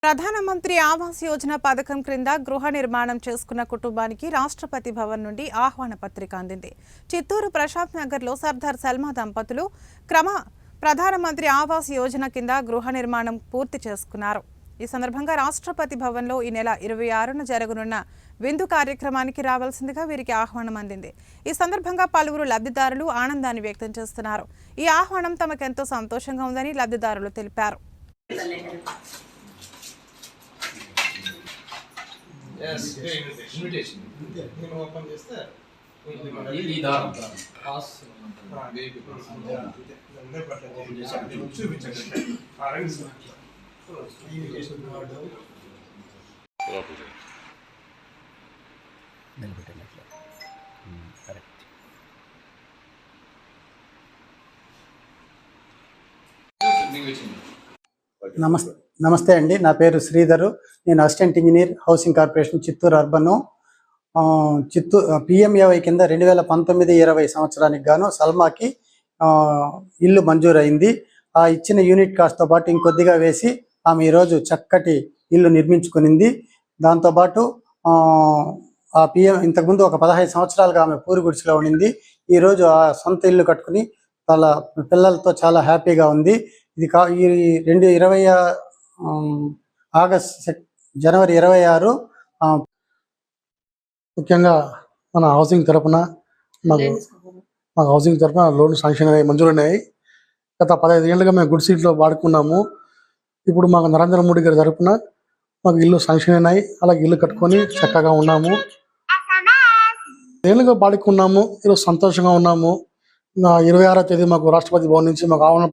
ప్రధానమంత్రి ఆవాస్ యోజన పథకం క్రింద గృహ నిర్మాణం చేసుకున్న కుటుంబానికి రాష్ట్రపతి భవన్ నుండి ఆహ్వాన పత్రిక అందింది. చిత్తూరు ప్రశాంత్ నగర్లో సర్దార్ సల్మా దంపతులు ప్రధానమంత్రి ఆవాస్ యోజన కింద గృహ నిర్మాణం పూర్తి చేసుకున్నారు. ఈ సందర్భంగా రాష్ట్రపతి భవన్లో ఈ నెల 26న జరగనున్న విందు కార్యక్రమానికి రావాల్సిందిగా వీరికి ఆహ్వానం అందింది. ఈ సందర్భంగా పలువురు లబ్ధిదారులు ఆనందాన్ని వ్యక్తం చేస్తున్నారు. ఈ ఆహ్వానం తమకెంతో సంతోషంగా ఉందని లబ్ధిదారులు తెలిపారు. Yes, invitation. You open this there. నమస్తే అండి. నా పేరు శ్రీధరు. నేను assistant engineer housing corporation Chittoor urban. PMAY కింద 2019-20 సంవత్సరానికి గాను సల్మాకి ఇల్లు మంజూరైంది. ఆ ఇచ్చిన యూనిట్ కాస్ట్తో పాటు ఇంకొద్దిగా వేసి ఆమె ఈరోజు చక్కటి ఇల్లు నిర్మించుకునింది. దాంతోపాటు ఆ ఇంతకుముందు ఒక 15 సంవత్సరాలుగా ఆమె పూరి గుడిసెలో ఉండింది. ఈరోజు ఆ సొంత ఇల్లు కట్టుకుని వాళ్ళ పిల్లలతో చాలా హ్యాపీగా ఉంది. ఇది ఈ 2020 జనవరి 26 ముఖ్యంగా మన హౌసింగ్ తరఫున మాకు హౌసింగ్ తరఫున లోన్ శాంక్షన్ అయ్యి మంజూరైనాయి. గత 15 ఏళ్ళుగా మేము గుడ్ సీట్లో వాడుకున్నాము. ఇప్పుడు మాకు నరేంద్ర మోడీ గారి తరఫున మాకు ఇల్లు శాంక్షన్ అయినాయి. అలాగే ఇల్లు కట్టుకొని చక్కగా ఉన్నాము. ఏళ్ళుగా వాడుకున్నాము. ఈరోజు సంతోషంగా ఉన్నాము. 26వ తేదీ మాకు రాష్ట్రపతి భవన్ నుంచి మాకు ఆహ్వానం